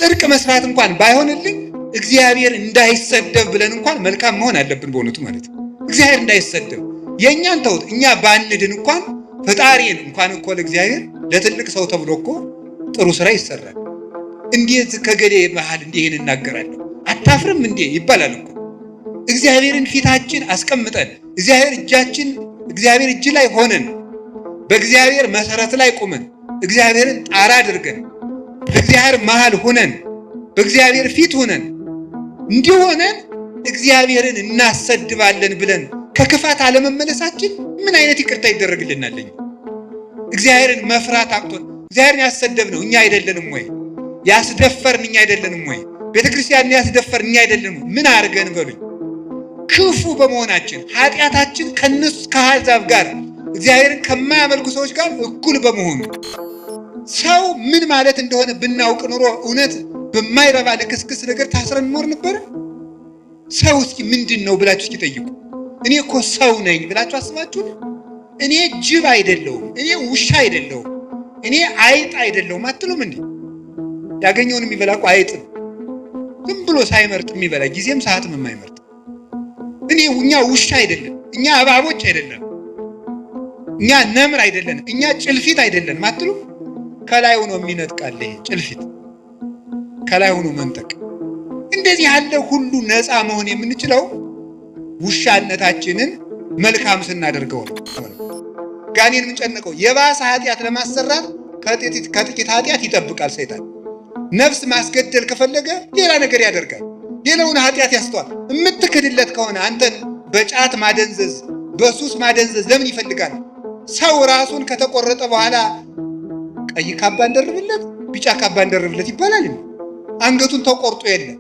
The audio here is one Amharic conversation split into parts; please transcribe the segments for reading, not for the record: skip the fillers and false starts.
ጽድቅ መስራት እንኳን ባይሆንልኝ እግዚአብሔር እንዳይሰደብ ብለን እንኳን መልካም መሆን አለብን በእውነቱ ማለት ነው። እግዚአብሔር እንዳይሰደብ የእኛን ተውት፣ እኛ ባንድን እንኳን ፈጣሪን እንኳን እኮ ለእግዚአብሔር ለትልቅ ሰው ተብሎ እኮ ጥሩ ስራ ይሰራል። እንዴት ከገሌ መሃል እንዲህን እናገራለሁ አታፍርም እንዴ ይባላል እኮ። እግዚአብሔርን ፊታችን አስቀምጠን እግዚአብሔር እጅ ላይ ሆነን በእግዚአብሔር መሰረት ላይ ቁመን እግዚአብሔርን ጣራ አድርገን በእግዚአብሔር መሃል ሆነን በእግዚአብሔር ፊት ሆነን እንዲሆነን እግዚአብሔርን እናሰድባለን ብለን ከክፋት አለመመለሳችን ምን አይነት ይቅርታ ይደረግልናል? እግዚአብሔርን መፍራት አቅቶን እግዚአብሔርን ያሰደብነው እኛ አይደለንም ወይ? ያስደፈርን እኛ አይደለንም ወይ? ቤተክርስቲያንን ያስደፈርን እኛ አይደለንም? ምን አድርገን በሉኝ? ክፉ በመሆናችን ኃጢአታችን ከነሱ ከአሕዛብ ጋር እግዚአብሔርን ከማያመልኩ ሰዎች ጋር እኩል በመሆኑ ሰው ምን ማለት እንደሆነ ብናውቅ ኑሮ እውነት በማይረባ ለክስክስ ነገር ታስረን እንኖር ነበር? ሰው እስኪ ምንድን ነው ብላችሁ እስኪ ጠይቁ። እኔ እኮ ሰው ነኝ ብላችሁ አስባችሁ? እኔ ጅብ አይደለሁም፣ እኔ ውሻ አይደለሁም፣ እኔ አይጥ አይደለሁም አትሉም እንዴ? ያገኘውን የሚበላ እኮ አይጥ ነው። ዝም ብሎ ሳይመርጥ የሚበላ ጊዜም ሰዓትም የማይመርጥ እኛ ውሻ አይደለም፣ እኛ እባቦች አይደለም፣ እኛ ነምር አይደለም፣ እኛ ጭልፊት አይደለም አትሉም? ከላይ ሆኖ የሚነጥቃል ይሄ ጭልፊት፣ ከላይ ሆኖ መንጠቅ። እንደዚህ ያለ ሁሉ ነፃ መሆን የምንችለው ውሻነታችንን መልካም ስናደርገው ነው። ጋኔን የምንጨነቀው የባሰ ኃጢአት ለማሰራት ከጥቂት ኃጢአት ይጠብቃል ሰይጣን። ነፍስ ማስገደል ከፈለገ ሌላ ነገር ያደርጋል፣ ሌላውን ኃጢአት ያስተዋል። የምትክድለት ከሆነ አንተን በጫት ማደንዘዝ በሱስ ማደንዘዝ ለምን ይፈልጋል? ሰው ራሱን ከተቆረጠ በኋላ ቀይ ካባ እንደርብለት ቢጫ ካባ እንደርብለት ይባላል። አንገቱን ተቆርጦ የለም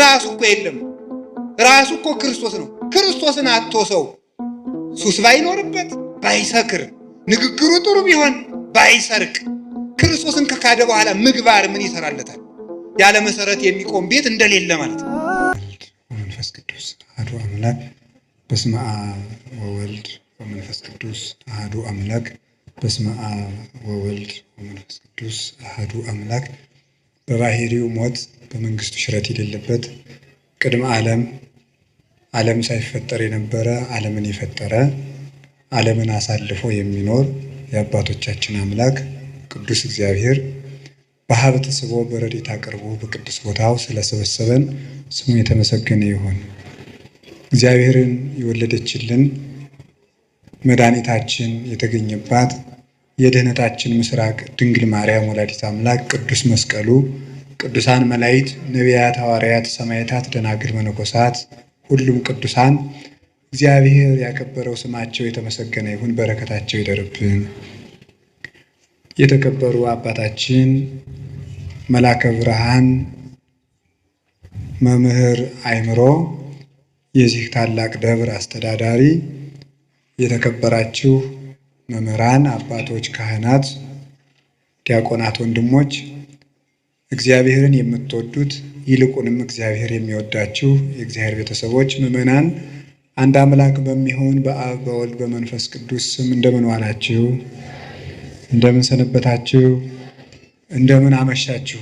ራሱ እኮ የለም። ራሱ እኮ ክርስቶስ ነው። ክርስቶስን አጥቶ ሰው ሱስ ባይኖርበት ባይሰክር ንግግሩ ጥሩ ቢሆን ባይሰርቅ ክርስቶስን ከካደ በኋላ ምግባር ምን ይሰራለታል? ያለ መሰረት የሚቆም ቤት እንደሌለ ማለት ነው። መንፈስ ቅዱስ አሐዱ አምላክ በስመ አብ ወወልድ ወመንፈስ ቅዱስ አሐዱ አምላክ በስመ አብ ወወልድ ወመንፈስ ቅዱስ አሐዱ አምላክ። በባህሪው ሞት በመንግስቱ ሽረት የሌለበት ቅድመ ዓለም ሳይፈጠር የነበረ ዓለምን የፈጠረ ዓለምን አሳልፎ የሚኖር የአባቶቻችን አምላክ ቅዱስ እግዚአብሔር በሀብት ስቦ በረድኤት አቅርቦ በቅዱስ ቦታው ስለሰበሰበን ስሙ የተመሰገነ ይሁን። እግዚአብሔርን የወለደችልን መድኃኒታችን የተገኘባት የድኅነታችን ምስራቅ ድንግል ማርያም ወላዲተ አምላክ ቅዱስ መስቀሉ፣ ቅዱሳን መላእክት፣ ነቢያት፣ ሐዋርያት፣ ሰማዕታት፣ ደናግል፣ መነኮሳት ሁሉም ቅዱሳን እግዚአብሔር ያከበረው ስማቸው የተመሰገነ ይሁን። በረከታቸው ይደርብን። የተከበሩ አባታችን መላከ ብርሃን መምህር አእምሮ የዚህ ታላቅ ደብር አስተዳዳሪ፣ የተከበራችሁ መምህራን፣ አባቶች፣ ካህናት፣ ዲያቆናት፣ ወንድሞች፣ እግዚአብሔርን የምትወዱት ይልቁንም እግዚአብሔር የሚወዳችሁ የእግዚአብሔር ቤተሰቦች፣ ምዕመናን አንድ አምላክ በሚሆን በአብ በወልድ በመንፈስ ቅዱስ ስም እንደምን ዋላችሁ? እንደምን ሰነበታችሁ? እንደምን አመሻችሁ?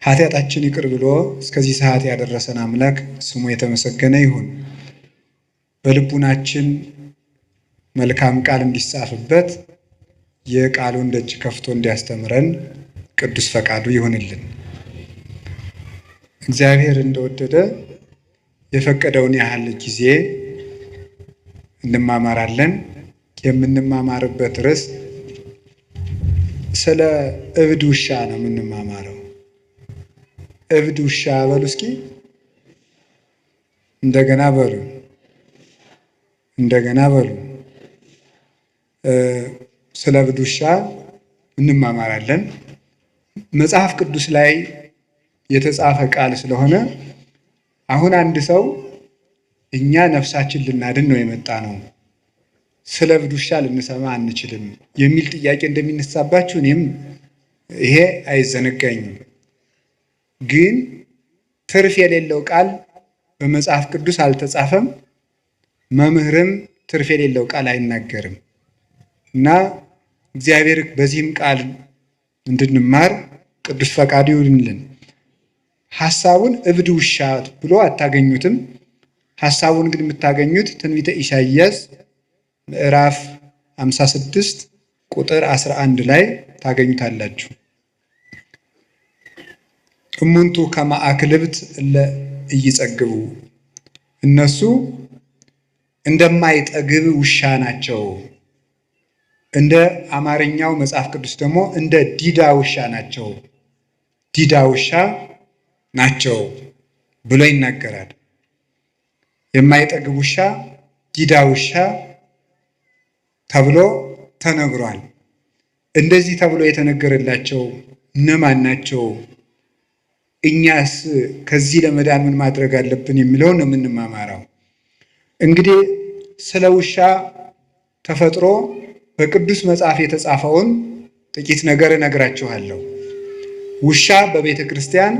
ኃጢአታችን ይቅር ብሎ እስከዚህ ሰዓት ያደረሰን አምላክ ስሙ የተመሰገነ ይሁን። በልቡናችን መልካም ቃል እንዲጻፍበት የቃሉን ደጅ ከፍቶ እንዲያስተምረን ቅዱስ ፈቃዱ ይሁንልን። እግዚአብሔር እንደወደደ የፈቀደውን ያህል ጊዜ እንማማራለን። የምንማማርበት ርዕስ ስለ እብድ ውሻ ነው የምንማማረው። እብድ ውሻ በሉ እስኪ እንደገና በሉ ስለ እብድ ውሻ እንማማራለን። መጽሐፍ ቅዱስ ላይ የተጻፈ ቃል ስለሆነ አሁን አንድ ሰው እኛ ነፍሳችን ልናድን ነው የመጣ ነው፣ ስለ እብድ ውሻ ልንሰማ አንችልም የሚል ጥያቄ እንደሚነሳባችሁ እኔም ይሄ አይዘነጋኝም። ግን ትርፍ የሌለው ቃል በመጽሐፍ ቅዱስ አልተጻፈም፣ መምህርም ትርፍ የሌለው ቃል አይናገርም እና እግዚአብሔር በዚህም ቃል እንድንማር ቅዱስ ፈቃዱ ይሁንልን። ሐሳቡን እብድ ውሻ ብሎ አታገኙትም። ሐሳቡን ግን የምታገኙት ትንቢተ ኢሳይያስ ምዕራፍ 56 ቁጥር 11 ላይ ታገኙታላችሁ። እሙንቱ ከመ አክልብት እለ ኢይጸግቡ፣ እነሱ እንደማይጠግብ ውሻ ናቸው። እንደ አማርኛው መጽሐፍ ቅዱስ ደግሞ እንደ ዲዳ ውሻ ናቸው፣ ዲዳ ውሻ ናቸው ብሎ ይናገራል። የማይጠግብ ውሻ፣ ዲዳ ውሻ ተብሎ ተነግሯል። እንደዚህ ተብሎ የተነገረላቸው እነማን ናቸው? እኛስ ከዚህ ለመዳን ምን ማድረግ አለብን የሚለውን ነው የምንማማረው። እንግዲህ ስለ ውሻ ተፈጥሮ በቅዱስ መጽሐፍ የተጻፈውን ጥቂት ነገር እነግራችኋለሁ። ውሻ በቤተ ክርስቲያን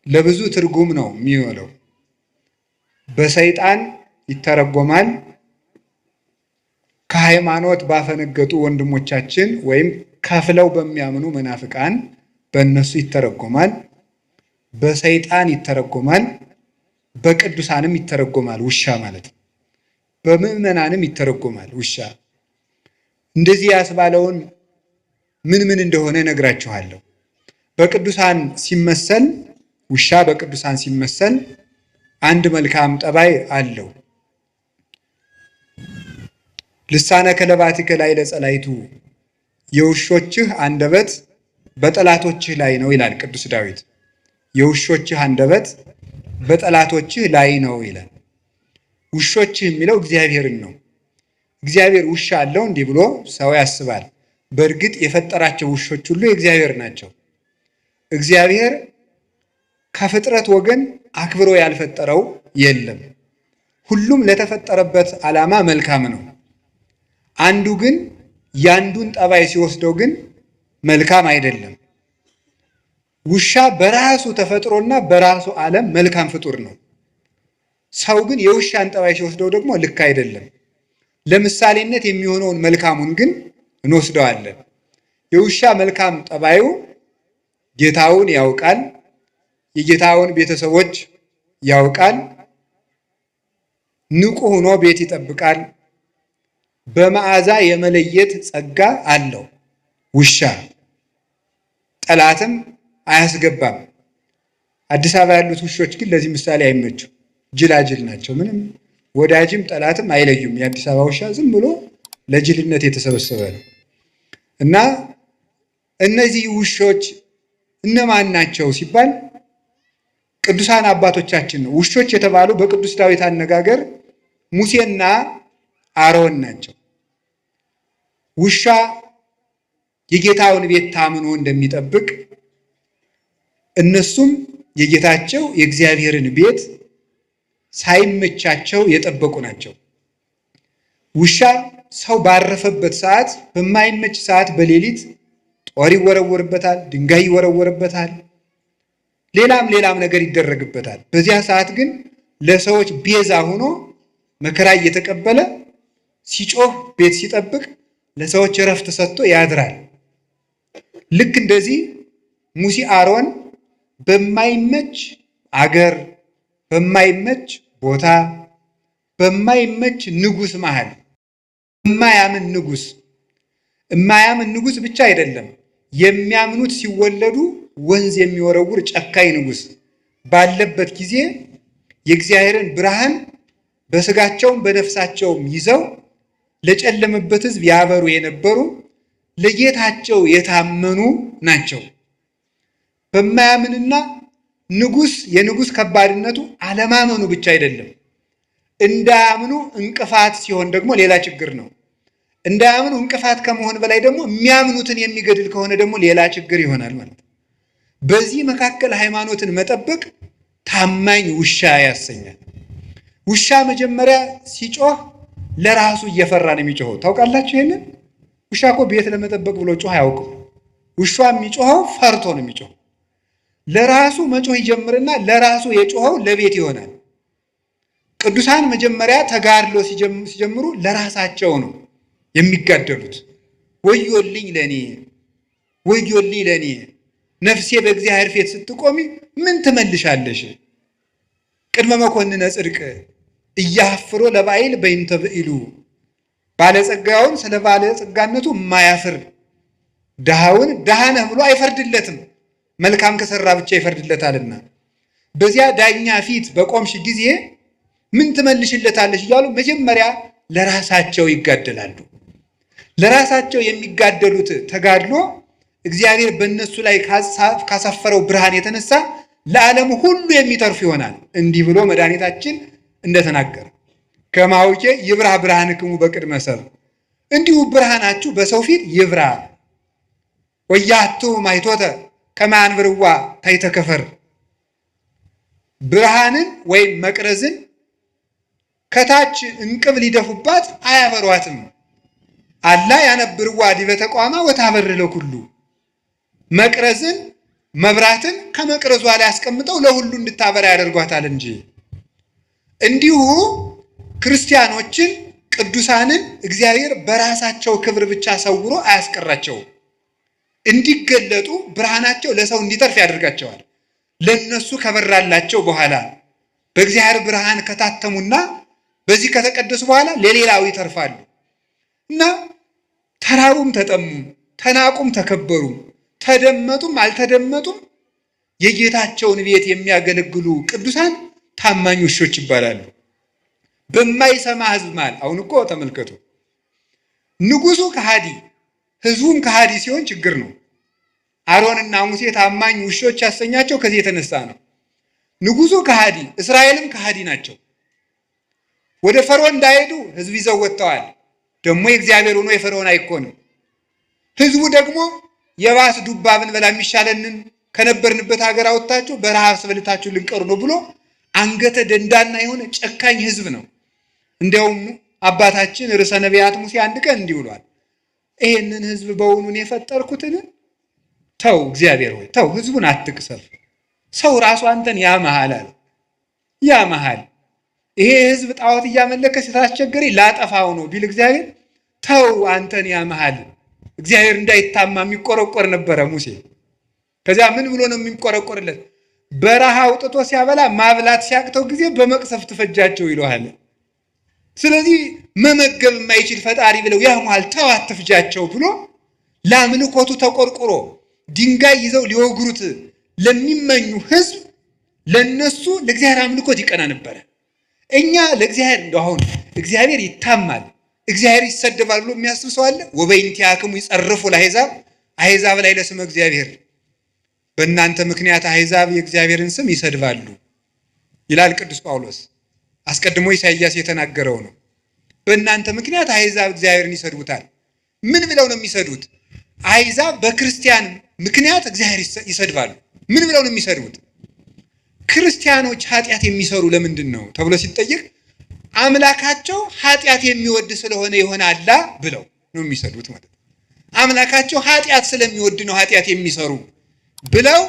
ለብዙ ትርጉም ነው የሚውለው። በሰይጣን ይተረጎማል። ከሃይማኖት ባፈነገጡ ወንድሞቻችን ወይም ከፍለው በሚያምኑ መናፍቃን በእነሱ ይተረጎማል። በሰይጣን ይተረጎማል። በቅዱሳንም ይተረጎማል። ውሻ ማለት በምዕመናንም ይተረጎማል። ውሻ እንደዚህ ያስባለውን ምን እንደሆነ እነግራችኋለሁ። በቅዱሳን ሲመሰል ውሻ በቅዱሳን ሲመሰል አንድ መልካም ጠባይ አለው። ልሳነ ከለባቲከ ላዕለ ጸላይቱ፣ የውሾችህ አንደበት በጠላቶችህ ላይ ነው ይላል ቅዱስ ዳዊት። የውሾችህ አንደበት በጠላቶችህ ላይ ነው ይላል። ውሾችህ የሚለው እግዚአብሔርን ነው። እግዚአብሔር ውሻ አለው እንዲህ ብሎ ሰው ያስባል። በእርግጥ የፈጠራቸው ውሾች ሁሉ የእግዚአብሔር ናቸው። እግዚአብሔር ከፍጥረት ወገን አክብሮ ያልፈጠረው የለም። ሁሉም ለተፈጠረበት ዓላማ መልካም ነው። አንዱ ግን ያንዱን ጠባይ ሲወስደው ግን መልካም አይደለም። ውሻ በራሱ ተፈጥሮና በራሱ ዓለም መልካም ፍጡር ነው። ሰው ግን የውሻን ጠባይ ሲወስደው ደግሞ ልክ አይደለም። ለምሳሌነት የሚሆነውን መልካሙን ግን እንወስደዋለን። የውሻ መልካም ጠባዩ ጌታውን ያውቃል፣ የጌታውን ቤተሰቦች ያውቃል፣ ንቁ ሆኖ ቤት ይጠብቃል፣ በመዓዛ የመለየት ጸጋ አለው። ውሻ ጠላትም አያስገባም። አዲስ አበባ ያሉት ውሾች ግን ለዚህ ምሳሌ አይመቹም። ጅላጅል ናቸው። ምንም ወዳጅም ጠላትም አይለዩም። የአዲስ አበባ ውሻ ዝም ብሎ ለጅልነት የተሰበሰበ ነው። እና እነዚህ ውሾች እነማን ናቸው ሲባል ቅዱሳን አባቶቻችን ነው። ውሾች የተባሉ በቅዱስ ዳዊት አነጋገር ሙሴና አሮን ናቸው። ውሻ የጌታውን ቤት ታምኖ እንደሚጠብቅ እነሱም የጌታቸው የእግዚአብሔርን ቤት ሳይመቻቸው የጠበቁ ናቸው። ውሻ ሰው ባረፈበት ሰዓት፣ በማይመች ሰዓት በሌሊት ጦር ይወረወርበታል፣ ድንጋይ ይወረወርበታል፣ ሌላም ነገር ይደረግበታል። በዚያ ሰዓት ግን ለሰዎች ቤዛ ሆኖ መከራ እየተቀበለ ሲጮህ ቤት ሲጠብቅ ለሰዎች እረፍት ሰጥቶ ያድራል። ልክ እንደዚህ ሙሴ አሮን በማይመች አገር፣ በማይመች ቦታ፣ በማይመች ንጉሥ መሃል የማያምን ንጉሥ ብቻ አይደለም፣ የሚያምኑት ሲወለዱ ወንዝ የሚወረውር ጨካኝ ንጉሥ ባለበት ጊዜ የእግዚአብሔርን ብርሃን በስጋቸውም በነፍሳቸውም ይዘው ለጨለመበት ሕዝብ ያበሩ የነበሩ ለጌታቸው የታመኑ ናቸው። በማያምንና የንጉሥ ከባድነቱ አለማመኑ ብቻ አይደለም፣ እንዳያምኑ እንቅፋት ሲሆን ደግሞ ሌላ ችግር ነው። እንዳያምኑ እንቅፋት ከመሆን በላይ ደግሞ የሚያምኑትን የሚገድል ከሆነ ደግሞ ሌላ ችግር ይሆናል ማለት ነው። በዚህ መካከል ሃይማኖትን መጠበቅ ታማኝ ውሻ ያሰኛል። ውሻ መጀመሪያ ሲጮህ ለራሱ እየፈራ ነው የሚጮኸው። ታውቃላችሁ ይሄንን? ውሻ እኮ ቤት ለመጠበቅ ብሎ ጮህ አያውቅም። ውሻ የሚጮኸው ፈርቶ ነው የሚጮኸው። ለራሱ መጮህ ይጀምርና ለራሱ የጮኸው ለቤት ይሆናል። ቅዱሳን መጀመሪያ ተጋድሎ ሲጀምሩ ለራሳቸው ነው የሚጋደሉት። ወዮልኝ ለኔ ነፍሴ በእግዚአብሔር ፊት ስትቆሚ ምን ትመልሻለሽ? ቅድመ መኮንነ ጽድቅ እያፍሮ ለባይል በይንተ ብኢሉ ባለጸጋውን ስለ ባለጸጋነቱ የማያፍር ድሃውን ድሃ ነህ ብሎ አይፈርድለትም፣ መልካም ከሰራ ብቻ ይፈርድለታልና። በዚያ ዳኛ ፊት በቆምሽ ጊዜ ምን ትመልሽለታለሽ እያሉ መጀመሪያ ለራሳቸው ይጋደላሉ። ለራሳቸው የሚጋደሉት ተጋድሎ እግዚአብሔር በእነሱ ላይ ካሳፈረው ብርሃን የተነሳ ለዓለም ሁሉ የሚተርፍ ይሆናል። እንዲህ ብሎ መድኃኒታችን እንደተናገረ ከማውቄ ይብራ ብርሃንክሙ በቅድመ ሰብእ፣ እንዲሁ ብርሃናችሁ በሰው ፊት ይብራ። ወያቱ ማይቶተ ከመ አንብርዋ ታሕተ ከፈር፣ ብርሃንን ወይም መቅረዝን ከታች እንቅብ ሊደፉባት አያበሯትም። አላ ያነብርዋ ዲበ ተቋማ ወታበር ለኩሉ፣ መቅረዝን መብራትን ከመቅረዟ ላይ አስቀምጠው ለሁሉ እንድታበራ ያደርጓታል እንጂ። እንዲሁ ክርስቲያኖችን ቅዱሳንን እግዚአብሔር በራሳቸው ክብር ብቻ ሰውሮ አያስቀራቸውም። እንዲገለጡ ብርሃናቸው ለሰው እንዲተርፍ ያደርጋቸዋል። ለነሱ ከበራላቸው በኋላ በእግዚአብሔር ብርሃን ከታተሙና በዚህ ከተቀደሱ በኋላ ለሌላው ይተርፋሉ እና ተራቡም ተጠሙም፣ ተናቁም ተከበሩም፣ ተደመጡም አልተደመጡም የጌታቸውን ቤት የሚያገለግሉ ቅዱሳን ታማኝ ውሾች ይባላሉ። በማይሰማ ሕዝብ መሃል አሁን እኮ ተመልከቱ፣ ንጉሱ ከሃዲ ሕዝቡም ከሃዲ ሲሆን ችግር ነው። አሮንና ሙሴ ታማኝ ውሾች ያሰኛቸው ከዚህ የተነሳ ነው። ንጉሱ ከሃዲ፣ እስራኤልም ከሃዲ ናቸው። ወደ ፈርዖን እንዳይሄዱ ሕዝብ ይዘው ወጥተዋል። ደግሞ የእግዚአብሔር ሆኖ የፈርዖን አይኮንም። ሕዝቡ ደግሞ የባስ ዱባ ብንበላ የሚሻለንን ከነበርንበት ሀገር አወጣችሁ በረሃብ ስበልታችሁ ልንቀሩ ነው ብሎ አንገተ ደንዳና የሆነ ጨካኝ ሕዝብ ነው። እንዲያውም አባታችን ርዕሰ ነቢያት ሙሴ አንድ ቀን እንዲህ ብሏል፣ ይሄንን ሕዝብ በውኑን የፈጠርኩትን ተው፣ እግዚአብሔር ሆይ ተው፣ ሕዝቡን አትቅሰፍ። ሰው ራሱ አንተን ያመሃል አለ። ያመሃል ይሄ ሕዝብ ጣዖት እያመለከ ስታስቸገረኝ ላጠፋው ነው ቢል እግዚአብሔር ተው፣ አንተን ያመሃል። እግዚአብሔር እንዳይታማ የሚቆረቆር ነበረ ሙሴ። ከዚያ ምን ብሎ ነው የሚቆረቆርለት? በረሃ አውጥቶ ሲያበላ ማብላት ሲያቅተው ጊዜ በመቅሰፍት ፈጃቸው ይለዋል። ስለዚህ መመገብ የማይችል ፈጣሪ ብለው ያሟል፣ ተው አትፍጃቸው ብሎ ለአምልኮቱ ተቆርቁሮ ድንጋይ ይዘው ሊወግሩት ለሚመኙ ሕዝብ ለነሱ ለእግዚአብሔር አምልኮት ይቀና ነበረ። እኛ ለእግዚአብሔር እንደው አሁን እግዚአብሔር ይታማል፣ እግዚአብሔር ይሰደባል ብሎ የሚያስብ ሰው አለ? ወበይንቲአክሙ ይጸርፉ ለአሕዛብ፣ አሕዛብ ላይ ለስመ እግዚአብሔር፣ በእናንተ ምክንያት አሕዛብ የእግዚአብሔርን ስም ይሰድባሉ ይላል ቅዱስ ጳውሎስ። አስቀድሞ ኢሳይያስ የተናገረው ነው። በእናንተ ምክንያት አሕዛብ እግዚአብሔርን ይሰድቡታል። ምን ብለው ነው የሚሰድቡት? አሕዛብ በክርስቲያን ምክንያት እግዚአብሔር ይሰድባሉ። ምን ብለው ነው የሚሰድቡት? ክርስቲያኖች ኃጢአት የሚሰሩ ለምንድን ነው ተብሎ ሲጠየቅ አምላካቸው ኃጢአት የሚወድ ስለሆነ ይሆናላ ብለው ነው የሚሰድቡት ማለት ነው። አምላካቸው ኃጢአት ስለሚወድ ነው ኃጢአት የሚሰሩ ብለው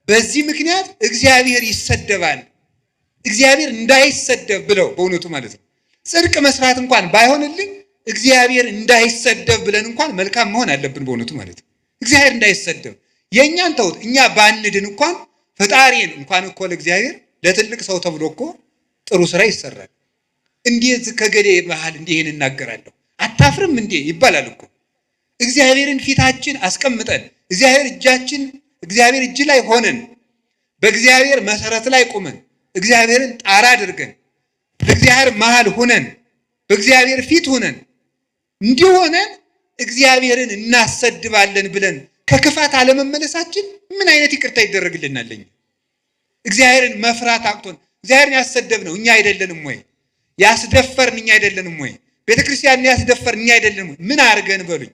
በዚህ ምክንያት እግዚአብሔር ይሰደባል። እግዚአብሔር እንዳይሰደብ ብለው በእውነቱ ማለት ነው። ጽድቅ መስራት እንኳን ባይሆንልኝ እግዚአብሔር እንዳይሰደብ ብለን እንኳን መልካም መሆን አለብን በእውነቱ ማለት ነው። እግዚአብሔር እንዳይሰደብ የእኛን ተውት፣ እኛ ባንድን እንኳን ፈጣሪን እንኳን እኮ ለእግዚአብሔር ለትልቅ ሰው ተብሎ እኮ ጥሩ ስራ ይሰራል። እንዴት ከገሌ መሃል እንዲህን እናገራለሁ አታፍርም እንዴ ይባላል እኮ። እግዚአብሔርን ፊታችን አስቀምጠን እግዚአብሔር እጅ ላይ ሆነን በእግዚአብሔር መሰረት ላይ ቁመን እግዚአብሔርን ጣራ አድርገን በእግዚአብሔር መሃል ሆነን በእግዚአብሔር ፊት ሆነን እንዲሆነን እግዚአብሔርን እናሰድባለን ብለን ከክፋት አለመመለሳችን ምን አይነት ይቅርታ ይደረግልናል? እግዚአብሔርን መፍራት አቅቶን እግዚአብሔርን ያሰደብነው እኛ አይደለንም ወይ? ያስደፈርን እኛ አይደለንም ወይ? ቤተክርስቲያንን ያስደፈርን እኛ አይደለንም ወይ? ምን አድርገን በሉኝ?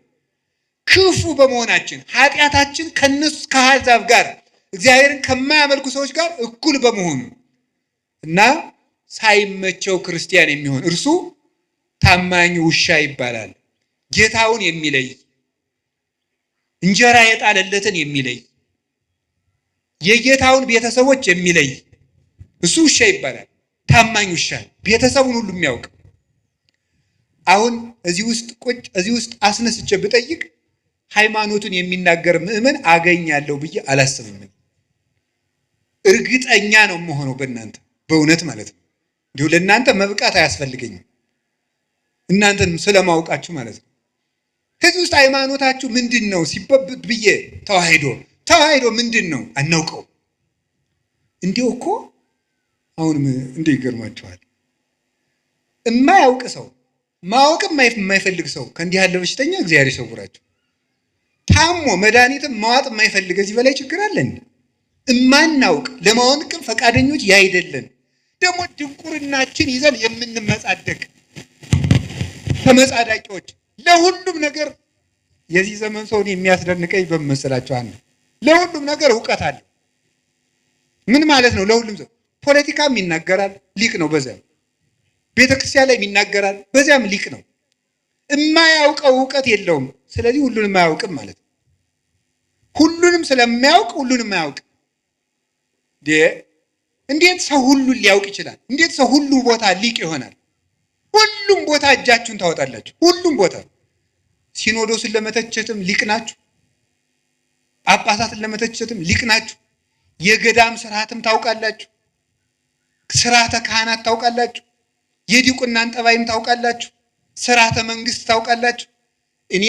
ክፉ በመሆናችን ኃጢአታችን ከነሱ ከአሕዛብ ጋር እግዚአብሔርን ከማያመልኩ ሰዎች ጋር እኩል በመሆኑ እና ሳይመቸው ክርስቲያን የሚሆን እርሱ ታማኝ ውሻ ይባላል። ጌታውን የሚለይ እንጀራ የጣለለትን የሚለይ የጌታውን ቤተሰቦች የሚለይ እሱ ውሻ ይባላል። ታማኝ ውሻ ቤተሰቡን ሁሉ የሚያውቅ። አሁን እዚህ ውስጥ አስነስቼ ብጠይቅ ሃይማኖቱን የሚናገር ምእመን አገኛለሁ ብዬ አላስብም። እርግጠኛ ነው የምሆነው በእናንተ በእውነት ማለት ነው። እንዲሁ ለእናንተ መብቃት አያስፈልገኝም እናንተን ስለማውቃችሁ ማለት ነው። ከዚህ ውስጥ ሃይማኖታችሁ ምንድን ነው ሲበብት ብዬ ተዋሂዶ ምንድን ነው አናውቀው። እንዲሁ እኮ አሁንም እንዲህ ይገርማችኋል። የማያውቅ ሰው ማወቅም የማይፈልግ ሰው ከእንዲህ ያለ በሽተኛ እግዚአብሔር ይሰውራቸው። ታሞ መድኃኒትም ማዋጥ የማይፈልግ እዚህ በላይ ችግር አለን። እማናውቅ ለማወቅም ፈቃደኞች ያይደለን ደግሞ ድንቁርናችን ይዘን የምንመጻደቅ ተመጻዳቂዎች ለሁሉም ነገር። የዚህ ዘመን ሰውን የሚያስደንቀኝ በመሰላቸው አንዱ ለሁሉም ነገር እውቀት አለ። ምን ማለት ነው? ለሁሉም ሰው ፖለቲካም ይናገራል፣ ሊቅ ነው። በዚያም ቤተክርስቲያን ላይ ይናገራል፣ በዚያም ሊቅ ነው። የማያውቀው እውቀት የለውም። ስለዚህ ሁሉንም አያውቅም ማለት ነው። ሁሉንም ስለማያውቅ ሁሉንም አያውቅ። እንዴት ሰው ሁሉን ሊያውቅ ይችላል? እንዴት ሰው ሁሉ ቦታ ሊቅ ይሆናል? ሁሉም ቦታ እጃችሁን ታወጣላችሁ። ሁሉም ቦታ ሲኖዶስን ለመተቸትም ሊቅ ናችሁ። ጳጳሳትን ለመተቸትም ሊቅ ናችሁ። የገዳም ስርዓትም ታውቃላችሁ። ስርዓተ ካህናት ታውቃላችሁ። የዲቁናን ጠባይም ታውቃላችሁ። ስርዓተ መንግስት ታውቃላችሁ። እኔ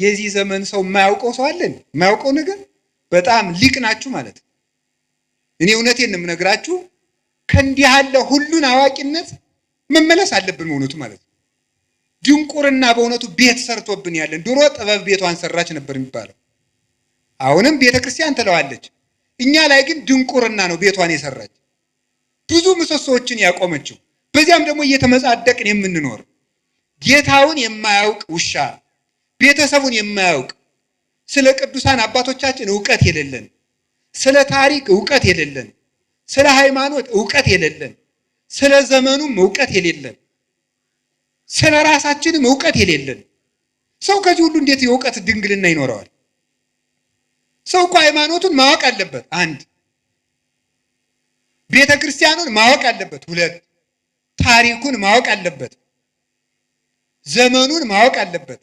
የዚህ ዘመን ሰው የማያውቀው ሰው አለን? የማያውቀው ነገር በጣም ሊቅ ናችሁ ማለት ነው። እኔ እውነቴን ነው የምነግራችሁ። ከእንዲህ ያለ ሁሉን አዋቂነት መመለስ አለብን በእውነቱ ማለት ነው። ድንቁርና በእውነቱ ቤት ሰርቶብን ያለን። ድሮ ጥበብ ቤቷን ሰራች ነበር የሚባለው። አሁንም ቤተክርስቲያን ትለዋለች። እኛ ላይ ግን ድንቁርና ነው ቤቷን የሰራች፣ ብዙ ምሰሶዎችን ያቆመችው። በዚያም ደግሞ እየተመጻደቅን የምንኖር ጌታውን የማያውቅ ውሻ፣ ቤተሰቡን የማያውቅ ስለ ቅዱሳን አባቶቻችን እውቀት የሌለን፣ ስለ ታሪክ እውቀት የሌለን፣ ስለ ሃይማኖት እውቀት የሌለን፣ ስለ ዘመኑም እውቀት የሌለን፣ ስለ ራሳችንም እውቀት የሌለን ሰው ከዚህ ሁሉ እንዴት የእውቀት ድንግልና ይኖረዋል? ሰው እኮ ሃይማኖቱን ማወቅ አለበት። አንድ ቤተ ክርስቲያኑን ማወቅ አለበት። ሁለት ታሪኩን ማወቅ አለበት። ዘመኑን ማወቅ አለበት።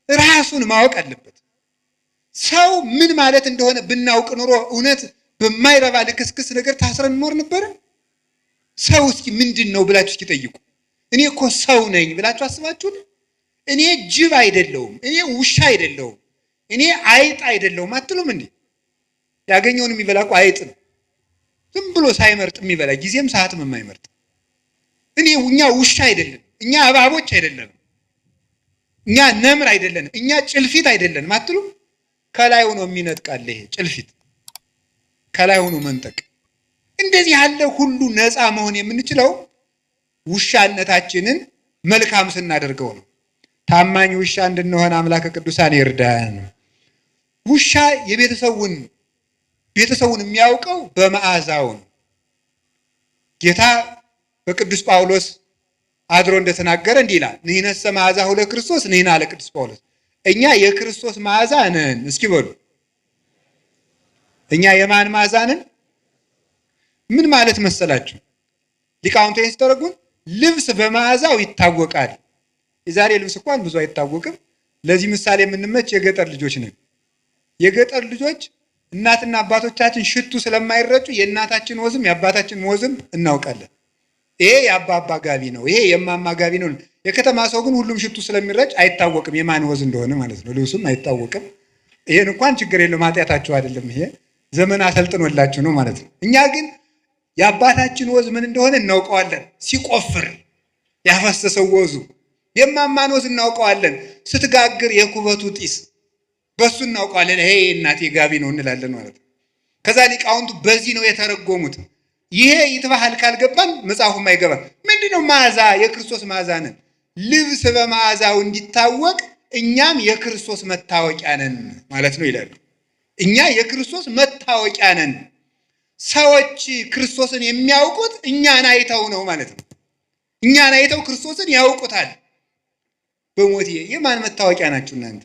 ራሱን ማወቅ አለበት። ሰው ምን ማለት እንደሆነ ብናውቅ ኑሮ እውነት በማይረባ ልክስክስ ነገር ታስረን እንኖር ነበረ? ሰው እስኪ ምንድን ነው ብላችሁ እስኪ ጠይቁ። እኔ እኮ ሰው ነኝ ብላችሁ አስባችሁን? እኔ ጅብ አይደለሁም፣ እኔ ውሻ አይደለሁም፣ እኔ አይጥ አይደለሁም አትሉም እንዴ? ያገኘውን የሚበላ እኮ አይጥ ነው። ዝም ብሎ ሳይመርጥ የሚበላ ጊዜም ሰዓትም የማይመርጥ። እኛ ውሻ አይደለም፣ እኛ እባቦች አይደለም፣ እኛ ነምር አይደለንም፣ እኛ ጭልፊት አይደለንም አትሉም? ከላይ ሆኖ የሚነጥቃል ይሄ ጭልፊት፣ ከላይ ሆኖ መንጠቅ። እንደዚህ ያለ ሁሉ ነፃ መሆን የምንችለው ውሻነታችንን መልካም ስናደርገው ነው። ታማኝ ውሻ እንድንሆን አምላከ ቅዱሳን ይርዳን። ውሻ ቤተሰቡን የሚያውቀው በመዓዛው ነው። ጌታ በቅዱስ ጳውሎስ አድሮ እንደተናገረ እንዲህ ይላል፣ ንሕነሰ መዓዛሁ ለክርስቶስ ንሕነ አለ ቅዱስ ጳውሎስ። እኛ የክርስቶስ መዓዛ ነን። እስኪ በሉ እኛ የማን መዓዛ ነን? ምን ማለት መሰላችሁ? ሊቃውንቱ ሲተረጉም ልብስ በመዓዛው ይታወቃል። የዛሬ ልብስ እንኳን ብዙ አይታወቅም። ለዚህ ምሳሌ የምንመች የገጠር ልጆች ነን። የገጠር ልጆች እናትና አባቶቻችን ሽቱ ስለማይረጩ የእናታችን ወዝም የአባታችን ወዝም እናውቃለን። ይሄ የአባባ ጋቢ ነው፣ ይሄ የማማ ጋቢ ነው። የከተማ ሰው ግን ሁሉም ሽቱ ስለሚረጭ አይታወቅም የማን ወዝ እንደሆነ ማለት ነው። ልብሱም አይታወቅም። ይሄን እንኳን ችግር የለውም፣ ኃጢአታችሁ አይደለም። ይሄ ዘመን አሰልጥኖላችሁ ነው ማለት ነው። እኛ ግን የአባታችን ወዝ ምን እንደሆነ እናውቀዋለን። ሲቆፍር ያፈሰሰው ወዙ የማማን ወዝ እናውቀዋለን። ስትጋግር የኩበቱ ጢስ በሱ እናውቀዋለን። ይሄ እናቴ ጋቢ ነው እንላለን ማለት ነው። ከዛ ሊቃውንቱ በዚህ ነው የተረጎሙት። ይሄ ይትባህል ካልገባን መጽሐፉም አይገባን። ምንድነው መዓዛ? የክርስቶስ መዓዛ ነን። ልብስ በመዓዛው እንዲታወቅ እኛም የክርስቶስ መታወቂያ ነን ማለት ነው ይላሉ። እኛ የክርስቶስ መታወቂያ ነን። ሰዎች ክርስቶስን የሚያውቁት እኛን አይተው ነው ማለት ነው። እኛን አይተው ክርስቶስን ያውቁታል። በሞቴ የማን መታወቂያ ናችሁ እናንተ?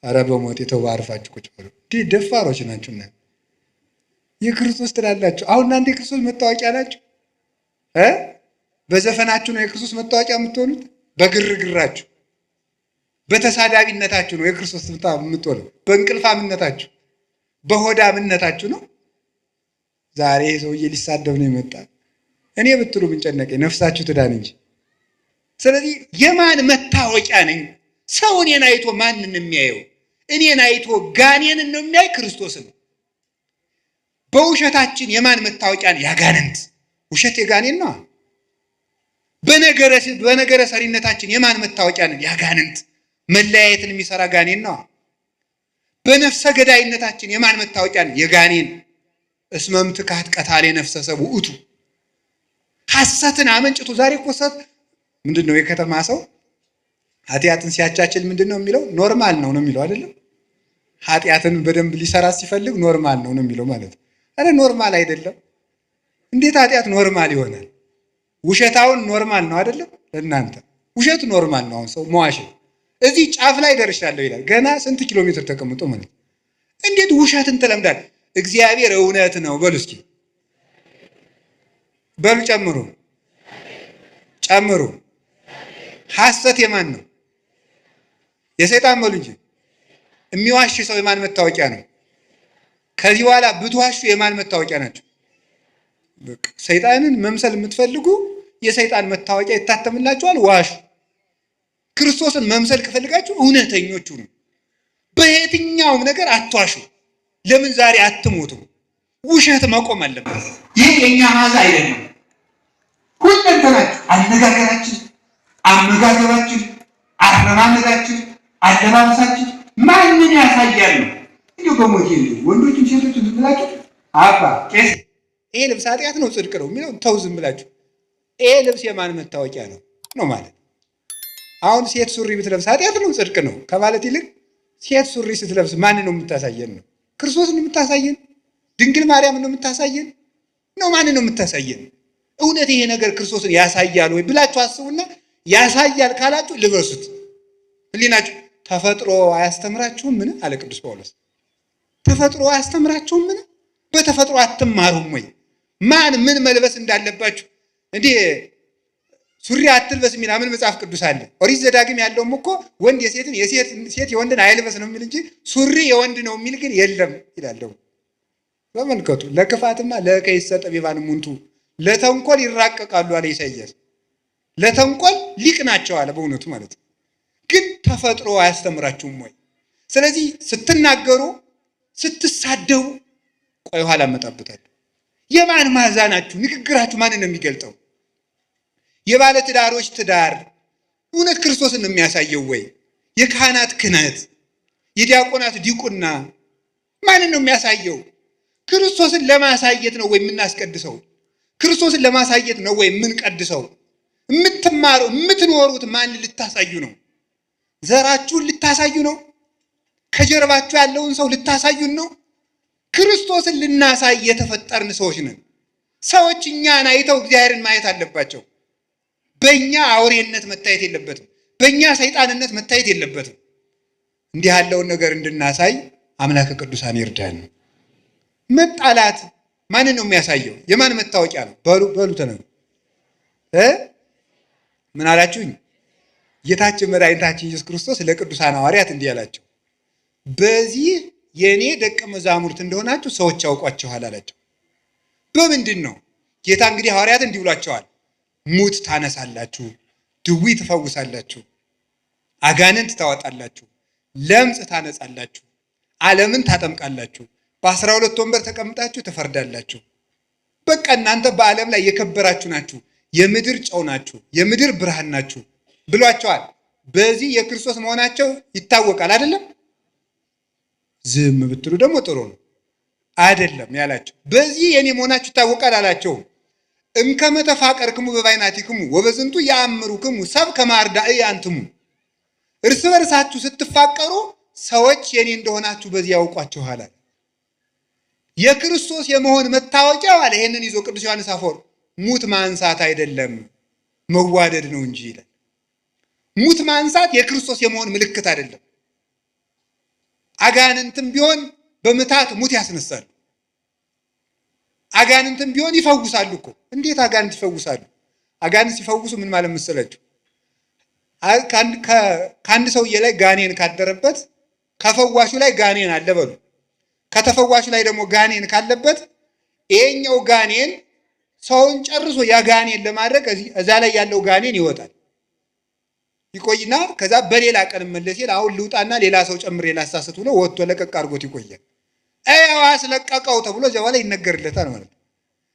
ኧረ በሞቴ ተው፣ አርፋችሁ ቁጭ በሉ። ደፋሮች ናችሁ እናንተ። የክርስቶስ ትላላችሁ። አሁን እናንተ የክርስቶስ መታወቂያ ናችሁ። በዘፈናችሁ ነው የክርስቶስ መታወቂያ የምትሆኑት፣ በግርግራችሁ። በተሳዳቢነታችሁ ነው የክርስቶስ የምትሆነው። በእንቅልፋምነታችሁ በሆዳምነታችሁ ነው። ዛሬ ሰውዬ ሊሳደብ ነው የመጣ እኔ ብትሉ ምን ጨነቀኝ፣ ነፍሳችሁ ትዳን እንጂ። ስለዚህ የማን መታወቂያ ነኝ? ሰው እኔን አይቶ ማንን የሚያየው? እኔን አይቶ ጋኔንን ነው የሚያይ ክርስቶስን። በውሸታችን የማን መታወቂያ ነው? ያጋንንት። ውሸት የጋኔን ነው። በነገረ ሰሪነታችን የማን መታወቂያ ነው? ያጋንንት። መለያየትን የሚሰራ ጋኔን ነው። በነፍሰ ገዳይነታችን የማን መታወቂያ ነው? የጋኔን። እስመም ትካት ቀታሌ ነፍሰ ሰብ ውእቱ። ሐሰትን አመንጭቱ። ዛሬ እኮ ሰት ምንድነው? የከተማ ሰው ኃጢአትን ሲያቻችል ምንድነው የሚለው? ኖርማል ነው የሚለው አይደለም። ኃጢአትን በደንብ ሊሰራ ሲፈልግ ኖርማል ነው የሚለው ማለት ነው። አረ ኖርማል አይደለም። እንዴት ኃጢአት ኖርማል ይሆናል? ውሸታውን ኖርማል ነው አይደለም? ለእናንተ ውሸት ኖርማል ነው። አሁን ሰው መዋሽ እዚህ ጫፍ ላይ ደርሻለሁ ይላል። ገና ስንት ኪሎ ሜትር ተቀምጦ ማለት እንዴት ውሸትን ትለምዳል? እግዚአብሔር እውነት ነው በሉ እስኪ በሉ ጨምሩ ጨምሩ። ሐሰት የማን ነው? የሰይጣን በሉ እንጂ። የሚዋሽ ሰው የማን መታወቂያ ነው? ከዚህ በኋላ ብትዋሹ የማን መታወቂያ ናቸው? ሰይጣንን መምሰል የምትፈልጉ የሰይጣን መታወቂያ ይታተምላችኋል። ዋሹ። ክርስቶስን መምሰል ከፈልጋችሁ እውነተኞቹ ነው። በየትኛውም ነገር አትዋሹ። ለምን ዛሬ አትሞቱ? ውሸት መቆም አለበት። ይህ የኛ ማዛ አይደለም። ሁለንተናችሁ፣ አነጋገራችን፣ አመጋገባችን፣ አረማመዳችን፣ አለባበሳችን ማንን ያሳያል ነው? እንዲሁ በሞት ወንዶችም ሴቶች ዝም ብላችሁ አባ ቄስ ይሄ ልብስ ኃጢአት ነው ጽድቅ ነው የሚለው ተው ዝም ብላችሁ። ይሄ ልብስ የማን መታወቂያ ነው ነው ማለት። አሁን ሴት ሱሪ ብትለብስ ኃጢአት ነው ጽድቅ ነው ከማለት ይልቅ ሴት ሱሪ ስትለብስ ማን ነው የምታሳየን ነው? ክርስቶስ ነው የምታሳየን? ድንግል ማርያም ነው የምታሳየን ነው? ማን ነው የምታሳየን? እውነት ይሄ ነገር ክርስቶስን ያሳያል ወይ ብላችሁ አስቡና ያሳያል ካላችሁ ልበሱት። ህሊናችሁ ተፈጥሮ አያስተምራችሁም? ምን አለ ቅዱስ ጳውሎስ? ተፈጥሮ አያስተምራችሁም? ምን በተፈጥሮ አትማሩም ወይ? ማን ምን መልበስ እንዳለባችሁ እንዴ ሱሪ አትልበስ የሚል ምን መጽሐፍ ቅዱስ አለ? ኦሪት ዘዳግም ያለውም እኮ ወንድ የሴትን ሴት የወንድን አይልበስ ነው የሚል እንጂ ሱሪ የወንድ ነው የሚል ግን የለም ይላል። ተመልከቱ። ለክፋትማ ለከይሰ ጠቢባን ሙንቱ ለተንኮል ይራቀቃሉ አለ ኢሳይያስ። ለተንኮል ሊቅ ናቸው አለ በእውነቱ ማለት ነው። ግን ተፈጥሮ አያስተምራችሁም ወይ? ስለዚህ ስትናገሩ ስትሳደቡ ቆይ ኋላ እመጣበታለሁ። የማን ማዛ ናችሁ? ንግግራችሁ ማንን ነው የሚገልጠው? የባለ ትዳሮች ትዳር እውነት ክርስቶስን ነው የሚያሳየው ወይ? የካህናት ክህነት፣ የዲያቆናት ዲቁና ማንን ነው የሚያሳየው? ክርስቶስን ለማሳየት ነው ወይ የምናስቀድሰው? ክርስቶስን ለማሳየት ነው ወይ የምንቀድሰው? የምትማረው የምትኖሩት ማን ልታሳዩ ነው? ዘራችሁን ልታሳዩ ነው? ከጀርባችሁ ያለውን ሰው ልታሳዩን ነው? ክርስቶስን ልናሳይ የተፈጠርን ሰዎች ነን። ሰዎች እኛን አይተው እግዚአብሔርን ማየት አለባቸው። በእኛ አውሬነት መታየት የለበትም። በእኛ ሰይጣንነት መታየት የለበትም። እንዲህ ያለውን ነገር እንድናሳይ አምላከ ቅዱሳን ይርዳን። መጣላት ማንን ነው የሚያሳየው? የማን መታወቂያ ነው? በሉ ተነሱ። ምን አላችሁኝ? ጌታችን መድኃኒታችን ኢየሱስ ክርስቶስ ለቅዱሳን ሐዋርያት እንዲህ አላቸው፣ በዚህ የእኔ ደቀ መዛሙርት እንደሆናችሁ ሰዎች ያውቋችኋል አላቸው። በምንድን ነው? ጌታ እንግዲህ ሐዋርያት እንዲህ ብሏቸዋል፣ ሙት ታነሳላችሁ፣ ድዊ ትፈውሳላችሁ፣ አጋንንት ታወጣላችሁ፣ ለምጽ ታነጻላችሁ፣ ዓለምን ታጠምቃላችሁ፣ በ12 ወንበር ተቀምጣችሁ ትፈርዳላችሁ። በቃ እናንተ በዓለም ላይ የከበራችሁ ናችሁ፣ የምድር ጨው ናችሁ፣ የምድር ብርሃን ናችሁ ብሏቸዋል። በዚህ የክርስቶስ መሆናቸው ይታወቃል አይደለም? ዝም ብትሉ ደግሞ ጥሩ ነው አይደለም ያላቸው። በዚህ የኔ መሆናችሁ ይታወቃል አላቸው። እምከመ ተፋቀርክሙ በባይናቲክሙ ወበዝንቱ ያአምሩክሙ ሰብ ከመ አርዳኢ አንትሙ። እርስ በርሳችሁ ስትፋቀሩ ሰዎች የኔ እንደሆናችሁ በዚህ ያውቋችኋል። የክርስቶስ የመሆን መታወቂያው አለ። ይሄንን ይዞ ቅዱስ ዮሐንስ አፈወርቅ ሙት ማንሳት አይደለም መዋደድ ነው እንጂ ይላል። ሙት ማንሳት የክርስቶስ የመሆን ምልክት አይደለም። አጋንንትም ቢሆን በምታት ሙት ያስነሳሉ። አጋንንትም ቢሆን ይፈውሳሉ እኮ። እንዴት አጋንንት ይፈውሳሉ? አጋንንት ሲፈውሱ ምን ማለት መሰላችሁ? ከአንድ ሰውዬ ላይ ጋኔን ካደረበት ከፈዋሹ ላይ ጋኔን አለ በሉ። ከተፈዋሹ ላይ ደግሞ ጋኔን ካለበት ይሄኛው ጋኔን ሰውን ጨርሶ ያ ጋኔን ለማድረግ እዛ ላይ ያለው ጋኔን ይወጣል። ይቆይና ከዛ በሌላ ቀን መለስ ይል አሁን ልውጣና ሌላ ሰው ጨምሬ ላሳስት ብሎ ወጥቶ ለቀቅ አድርጎት ይቆያል። አይዋ አስለቀቀው ተብሎ እዚያ በኋላ ይነገርለታል ማለት ነው።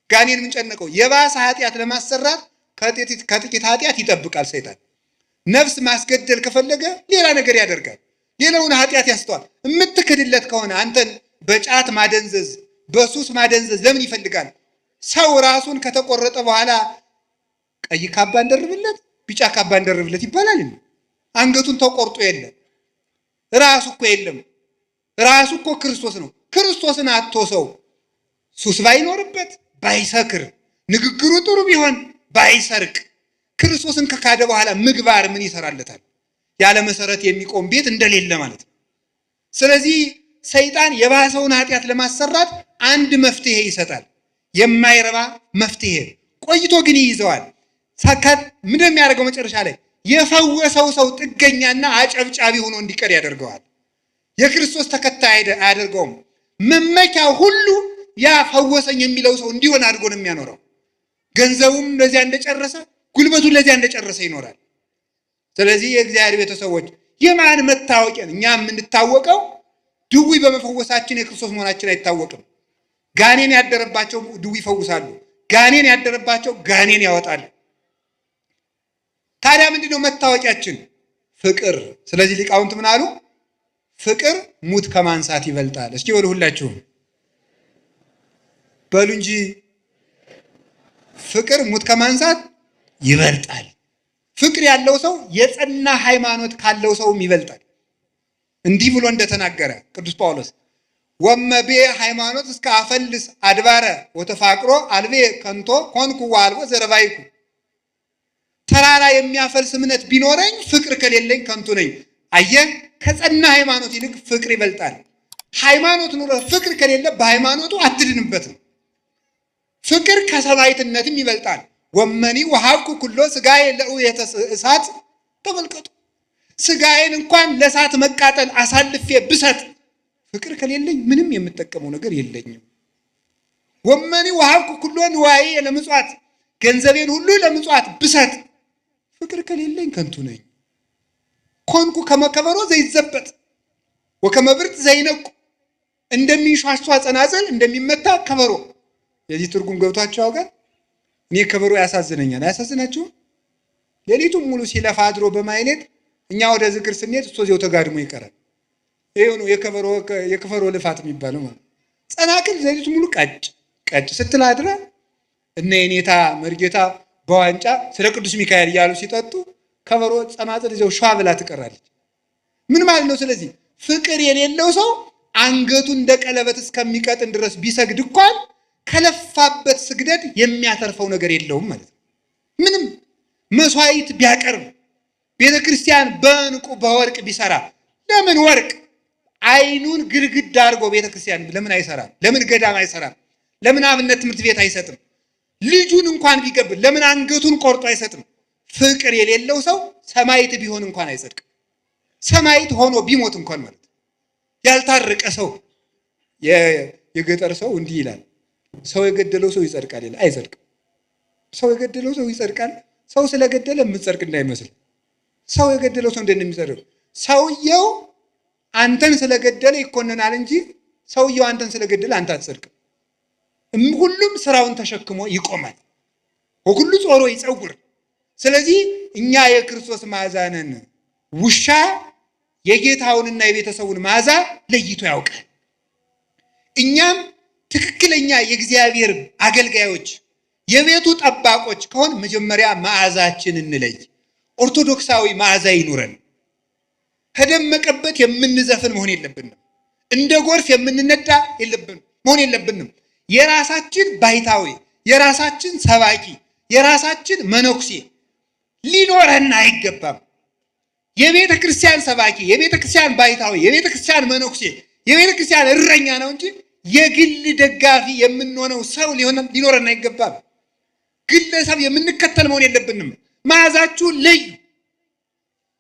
ጋኔን ምን ጨነቀው? የባሰ ኃጢአት ለማሰራት ከጥቂት ኃጢአት ይጠብቃል ሰይጣን። ነፍስ ማስገደል ከፈለገ ሌላ ነገር ያደርጋል። ሌላውን ኃጢአት ያስተዋል። የምትክድለት ከሆነ አንተን በጫት ማደንዘዝ፣ በሱስ ማደንዘዝ ለምን ይፈልጋል? ሰው ራሱን ከተቆረጠ በኋላ ቀይ ካባ እንደርብለት፣ ቢጫ ካባ እንደርብለት ይባላል። አንገቱን ተቆርጦ የለም ራሱ እኮ የለም። ራሱ እኮ ክርስቶስ ነው። ክርስቶስን አጥቶ ሰው ሱስ ባይኖርበት፣ ባይሰክር፣ ንግግሩ ጥሩ ቢሆን፣ ባይሰርቅ፣ ክርስቶስን ከካደ በኋላ ምግባር ምን ይሰራለታል? ያለ መሰረት የሚቆም ቤት እንደሌለ ማለት ነው። ስለዚህ ሰይጣን የባሰውን ኃጢአት ለማሰራት አንድ መፍትሄ ይሰጣል። የማይረባ መፍትሄ ቆይቶ ግን ይይዘዋል። ምንድን የሚያደርገው መጨረሻ ላይ የፈወሰው ሰው ጥገኛና አጨብጫቢ ሆኖ እንዲቀር ያደርገዋል። የክርስቶስ ተከታይ አያደርገውም። መመኪያው ሁሉ ያ ፈወሰኝ የሚለው ሰው እንዲሆን አድርጎ ነው የሚያኖረው። ገንዘቡም ለዚያ እንደጨረሰ፣ ጉልበቱን ለዚያ እንደጨረሰ ይኖራል። ስለዚህ የእግዚአብሔር ቤተሰቦች የማን መታወቂያ? እኛ የምንታወቀው ድውይ በመፈወሳችን የክርስቶስ መሆናችን አይታወቅም። ጋኔን ያደረባቸው ድውይ ይፈውሳሉ። ጋኔን ያደረባቸው ጋኔን ያወጣሉ። ታዲያ ምንድነው መታወቂያችን? ፍቅር። ስለዚህ ሊቃውንት ምን አሉ? ፍቅር ሙት ከማንሳት ይበልጣል። እስኪ በሉ ሁላችሁም በሉ እንጂ ፍቅር ሙት ከማንሳት ይበልጣል። ፍቅር ያለው ሰው የጸና ሃይማኖት ካለው ሰውም ይበልጣል። እንዲህ ብሎ እንደተናገረ ቅዱስ ጳውሎስ ወመቤ ሃይማኖት እስከ አፈልስ አድባረ ወተፋቅሮ አልቤ ከንቶ ኮንኩ ዋልቦ ዘረባይኩ። ተራራ የሚያፈልስ እምነት ቢኖረኝ ፍቅር ከሌለኝ ከንቱ ነኝ። አየህ፣ ከጸና ሃይማኖት ይልቅ ፍቅር ይበልጣል። ሃይማኖት ኑሮ ፍቅር ከሌለ በሃይማኖቱ አትድንበትም። ፍቅር ከሰማዕትነትም ይበልጣል። ወመኒ ወሀብኩ ኩሎ ስጋዬ ለእውየተ እሳት። ተመልከቱ፣ ስጋዬን እንኳን ለእሳት መቃጠል አሳልፌ ብሰጥ ፍቅር ከሌለኝ ምንም የምጠቀመው ነገር የለኝም። ወመኒ ወሀብኩ ኩሎ ንዋዬ ለምጽዋት፣ ገንዘቤን ሁሉ ለምጽዋት ብሰጥ ፍቅር ከሌለኝ ከንቱ ነኝ። ኮንኩ ከመከበሮ ዘይዘበት ወከመብርት ዘይነቁ፣ እንደሚንሿሿ ጸናጽል እንደሚመታ ከበሮ። የዚህ ትርጉም ገብቷቸው ያውቃል? እኔ ከበሮ ያሳዝነኛል። አያሳዝናችሁም? ሌሊቱን ሙሉ ሲለፋ አድሮ በማይሌት እኛ ወደ ዝክር ስንሄድ እሱ እዚያው ተጋድሞ ይቀራል። ይሄው ነው የከበሮ ልፋት የሚባለው ማለት። ጸናጽል ሌሊቱን ሙሉ ቀጭ ስትል አድራ እነ የኔታ መርጌታ በዋንጫ ስለ ቅዱስ ሚካኤል እያሉ ሲጠጡ ከበሮ ጸናጽል እዚያው ሸዋ ብላ ትቀራለች። ምን ማለት ነው? ስለዚህ ፍቅር የሌለው ሰው አንገቱን እንደ ቀለበት እስከሚቀጥን ድረስ ቢሰግድ እንኳን ከለፋበት ስግደት የሚያተርፈው ነገር የለውም ማለት ነው። ምንም መስዋዕት ቢያቀርብ፣ ቤተ ክርስቲያን በዕንቁ በወርቅ ቢሰራ፣ ለምን ወርቅ አይኑን ግድግዳ አድርጎ ቤተ ክርስቲያን ለምን አይሰራም? ለምን ገዳም አይሰራም? ለምን አብነት ትምህርት ቤት አይሰጥም? ልጁን እንኳን ቢገብር ለምን አንገቱን ቆርጦ አይሰጥም? ፍቅር የሌለው ሰው ሰማዕት ቢሆን እንኳን አይጸድቅም። ሰማዕት ሆኖ ቢሞት እንኳን ማለት ያልታረቀ ሰው የገጠር ሰው እንዲህ ይላል፣ ሰው የገደለው ሰው ይጸድቃል ይላል። አይጸድቅም። ሰው የገደለው ሰው ይጸድቃል። ሰው ስለገደለ የምትጸድቅ እንዳይመስል። ሰው የገደለው ሰው እንደሚጸድቅ ሰውየው አንተን ስለገደለ ይኮነናል እንጂ ሰውየው አንተን ስለገደለ አንተ አትጸድቅም። ሁሉም ስራውን ተሸክሞ ይቆማል። ሁሉ ጾሮ ይጸውር። ስለዚህ እኛ የክርስቶስ መዓዛ ነን። ውሻ የጌታውንና የቤተሰቡን መዓዛ ለይቶ ያውቃል። እኛም ትክክለኛ የእግዚአብሔር አገልጋዮች የቤቱ ጠባቆች ከሆን መጀመሪያ መዓዛችን እንለይ። ኦርቶዶክሳዊ መዓዛ ይኑረን። ከደመቀበት የምንዘፍን መሆን የለብንም። እንደ ጎርፍ የምንነዳ መሆን የለብንም። የራሳችን ባይታዊ፣ የራሳችን ሰባኪ፣ የራሳችን መነኩሴ ሊኖረን አይገባም። የቤተ ክርስቲያን ሰባኪ፣ የቤተ ክርስቲያን ባይታዊ፣ የቤተ ክርስቲያን መነኩሴ፣ የቤተ ክርስቲያን እረኛ ነው እንጂ የግል ደጋፊ የምንሆነው ሰው ሊኖረን አይገባም። ግለሰብ የምንከተል መሆን የለብንም። መዓዛችሁን ለዩ።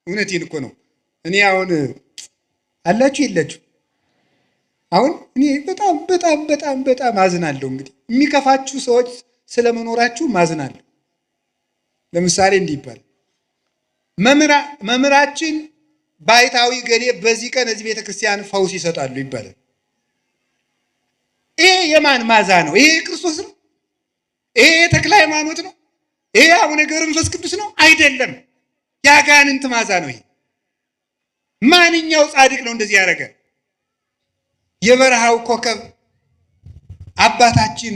እውነቴን እኮ ነው። እኔ አሁን አላችሁ የላችሁ? አሁን እኔ በጣም በጣም በጣም በጣም አዝናለሁ። እንግዲህ የሚከፋችሁ ሰዎች ስለመኖራችሁ ማዝናለሁ። ለምሳሌ እንዲህ ይባላል፣ መምህራችን ባይታዊ ገሌ በዚህ ቀን እዚህ ቤተክርስቲያን ፈውስ ይሰጣሉ ይባላል። ይሄ የማን ማዛ ነው? ይሄ የክርስቶስ ነው? ይሄ የተክለ ሃይማኖት ነው? ይሄ አቡነ ገብረ መንፈስ ቅዱስ ነው? አይደለም፣ የአጋንንት ማዛ ነው። ይሄ ማንኛው ጻድቅ ነው እንደዚህ ያደረገ? የበረሃው ኮከብ አባታችን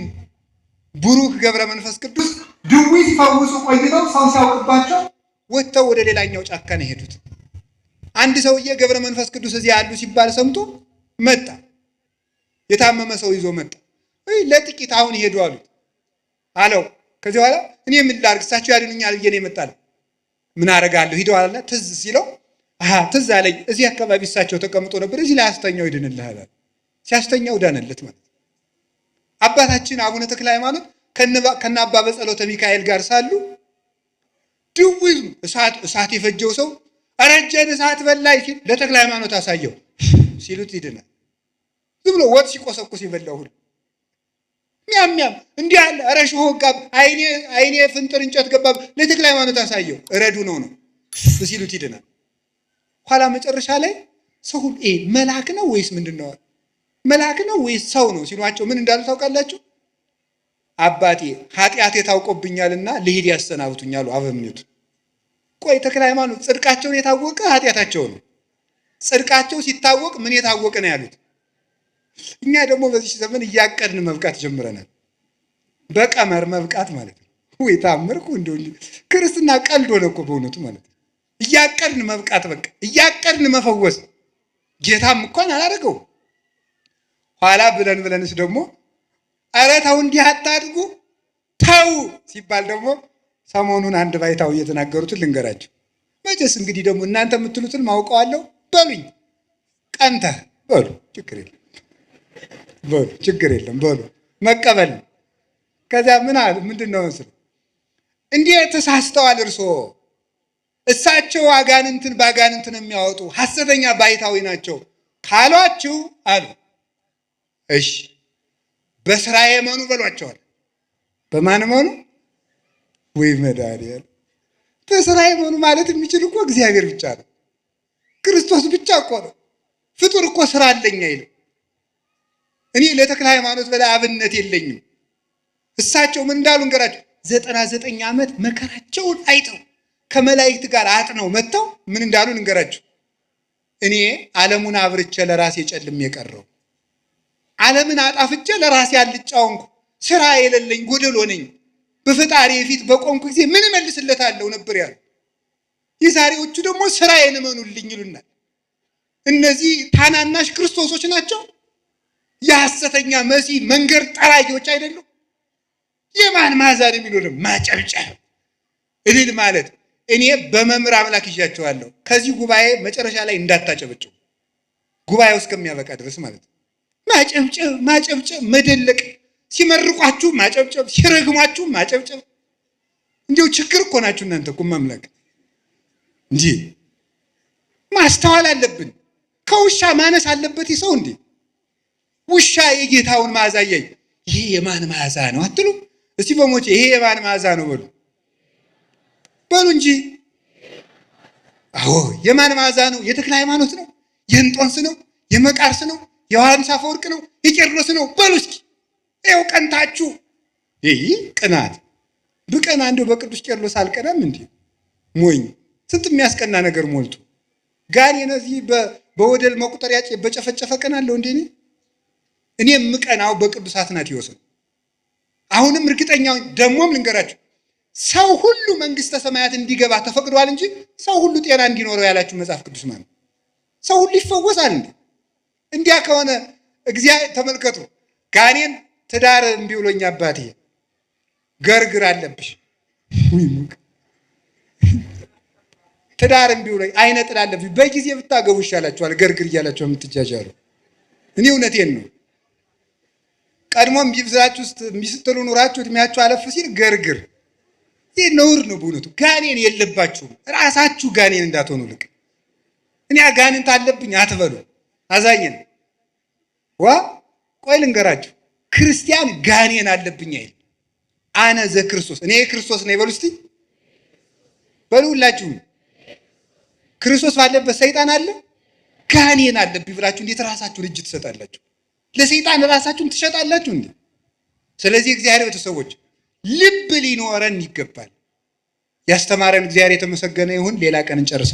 ቡሩክ ገብረ መንፈስ ቅዱስ ድዊ ሲፈውሱ ቆይተው ሰው ሲያውቅባቸው ወጥተው ወደ ሌላኛው ጫካ ነው የሄዱት። አንድ ሰውዬ ገብረ መንፈስ ቅዱስ እዚህ ያሉ ሲባል ሰምቶ መጣ። የታመመ ሰው ይዞ መጣ። ለጥቂት አሁን ይሄዱ አለው። ከዚህ በኋላ እኔ ምን ላድርግ እሳቸው ያድኑኛል ብዬ ነው የመጣው። ምን አደርጋለሁ ሂደዋልና ትዝ ሲለው ትዝ አለኝ፣ እዚህ አካባቢ እሳቸው ተቀምጦ ነበር፣ እዚህ ላይ አስተኛው ይድንልሃል። ሲያስተኛው ዳነለት ማለት። አባታችን አቡነ ተክለ ሃይማኖት ከነ አባ በጸሎተ ሚካኤል ጋር ሳሉ ድውይ እሳት የፈጀው ሰው አረጀን እሳት በላይ ሲል ለተክለ ሃይማኖት አሳየው ሲሉት ይድናል። ዝም ብሎ ወጥ ሲቆሰቁስ ይበላው ሁሉ ሚያም እንዲህ አለ። ኧረ ሾህ ጋብ አይኔ ፍንጥር እንጨት ገባ ለተክለ ሃይማኖት አሳየው እረዱ ነው ሲሉት ይድናል። ኋላ መጨረሻ ላይ ሰው መልአክ ነው ወይስ ምንድነው? መልአክ ነው ወይስ ሰው ነው ሲሏቸው ምን እንዳሉ ታውቃላችሁ? አባቴ ኃጢአቴ ታውቆብኛልና ልሂድ ያሰናብቱኛል አበምኔቱ። ቆይ ተክለ ሃይማኖት ጽድቃቸውን የታወቀ ኃጢአታቸው ነው። ጽድቃቸው ሲታወቅ ምን የታወቀ ነው ያሉት? እኛ ደግሞ በዚህ ዘመን እያቀድን መብቃት ጀምረናል። በቀመር መብቃት ማለት ነው። ወይ ታምርኩ እንደው ክርስትና ቀልድ ሆነ እኮ በእውነቱ ማለት ነው። እያቀድን መብቃት በቃ እያቀድን መፈወስ ጌታም እንኳን አላደረገው። ኋላ ብለንስ ደግሞ ኧረ ተው እንዲህ አታድርጉ ተው ሲባል ደግሞ ሰሞኑን አንድ ባይታው እየተናገሩትን ልንገራቸው። መቼስ እንግዲህ ደግሞ እናንተ የምትሉትን ማውቀዋለሁ በሉኝ። ቀንተህ በሉ ችግር የለም በሉ ችግር የለም በሉ መቀበል። ከዚያ ምን አለ ምንድነው መስል እንዲህ ተሳስተዋል እርስዎ እሳቸው አጋንንትን ባጋንንትን የሚያወጡ ሐሰተኛ ባይታዊ ናቸው ካሏችሁ አሉ። እሺ በስራዬ መኑ በሏቸዋል። በማን መኑ? ወይ መድኃኒዓለም በስራዬ መኑ ማለት የሚችል እኮ እግዚአብሔር ብቻ ነው። ክርስቶስ ብቻ እኮ ነው። ፍጡር እኮ ስራ አለኝ አይልም። እኔ ለተክለ ሃይማኖት በላይ አብነት የለኝም። እሳቸው ምን እንዳሉ እንገራቸው። 99 ዓመት መከራቸውን አይተው ከመላእክት ጋር አጥነው መጥተው ምን እንዳሉ እንገራቸው። እኔ ዓለሙን አብርቼ ለራሴ ጨልሜ የቀረው ዓለምን አጣፍቼ ለራሴ አልጫውንኩ ስራ የሌለኝ ጎደሎ ነኝ። በፈጣሪ ፊት በቆምኩ ጊዜ ምን እመልስለታለሁ ነበር ያሉ። የዛሬዎቹ ደግሞ ስራዬን እመኑልኝ ይሉናል። እነዚህ ታናናሽ ክርስቶሶች ናቸው። የሐሰተኛ መሲህ መንገድ ጠራጊዎች አይደሉም። የማን ማዛን የሚሉት ማጨብጨብ እልል ማለት። እኔ በመምህር አምላክ ይዣቸዋለሁ። ከዚህ ጉባኤ መጨረሻ ላይ እንዳታጨበጭቡ ጉባኤው እስከሚያበቃ ድረስ ማለት ነው። ማጨብጨብ ማጨብጨብ መደለቅ፣ ሲመርቋችሁ ማጨብጨብ፣ ሲረግሟችሁ ማጨብጨብ። እንዲሁ ችግር እኮ ናችሁ እናንተ እኮ ማምላክ እንጂ ማስተዋል አለብን። ከውሻ ማነስ አለበት ሰው እንዴ? ውሻ የጌታውን መዓዛ ያይ ይሄ የማን መዓዛ ነው አትሉ? እስቲ በሞቼ ይሄ የማን መዓዛ ነው በሉ በሉ እንጂ። አዎ የማን መዓዛ ነው? የተክለ ሃይማኖት ነው? የእንጦንስ ነው? የመቃርስ ነው? የዮሐንስ አፈወርቅ ነው? የቄርሎስ ነው? በሉ እስኪ ይኸው ቀንታችሁ። ይህ ቅናት ብቀና እንደው በቅዱስ ቄርሎስ አልቀናም እንዴ? ሞኝ ስንት የሚያስቀና ነገር ሞልቶ ጋር የነዚህ በወደል መቁጠሪያ በጨፈጨፈ ቀናለሁ እንዴ? እኔ የምቀናው በቅዱስ አትናቴዎስ ነው። አሁንም እርግጠኛው ደግሞም ልንገራችሁ፣ ሰው ሁሉ መንግስተ ሰማያት እንዲገባ ተፈቅዷል እንጂ ሰው ሁሉ ጤና እንዲኖረው ያላችሁ መጽሐፍ ቅዱስ ማለት ሰው ሁሉ ይፈወሳል እንዴ? እንዲያ ከሆነ እግዚአብሔር ተመልከቱ፣ ጋኔን ትዳር እምቢ ብሎኝ አባቴ ገርግር አለብሽ ትዳር እምቢ ብሎኝ አይነ ጥላ አለብሽ በጊዜ ብታገቡ ይሻላችኋል ገርግር እያላችሁ የምትጃጃሉ። እኔ እውነቴን ነው። ቀድሞም ቢብዛችሁ ውስጥ ሚስትሉ ኑራችሁ እድሜያችሁ አለፍ ሲል ገርግር ይህ ነውር ነው በእውነቱ። ጋኔን የለባችሁም። ራሳችሁ ጋኔን እንዳትሆኑ ልቅ እኔ አጋንንት አለብኝ አትበሉ። አዛኝን ቆይ ልንገራችሁ፣ ክርስቲያን ጋኔን አለብኝ አይል። አነ ዘክርስቶስ እኔ የክርስቶስ ነኝ በሉ እስቲ በሉ ሁላችሁም። ክርስቶስ ባለበት ሰይጣን አለ? ጋኔን አለብኝ ብላችሁ እንዴት ራሳችሁን እጅ ትሰጣላችሁ? ለሰይጣን ራሳችሁን ትሸጣላችሁ እንዴ? ስለዚህ እግዚአብሔር ቤተሰቦች ልብ ሊኖረን ይገባል። ያስተማረን እግዚአብሔር የተመሰገነ ይሁን። ሌላ ቀን እንጨርሰው።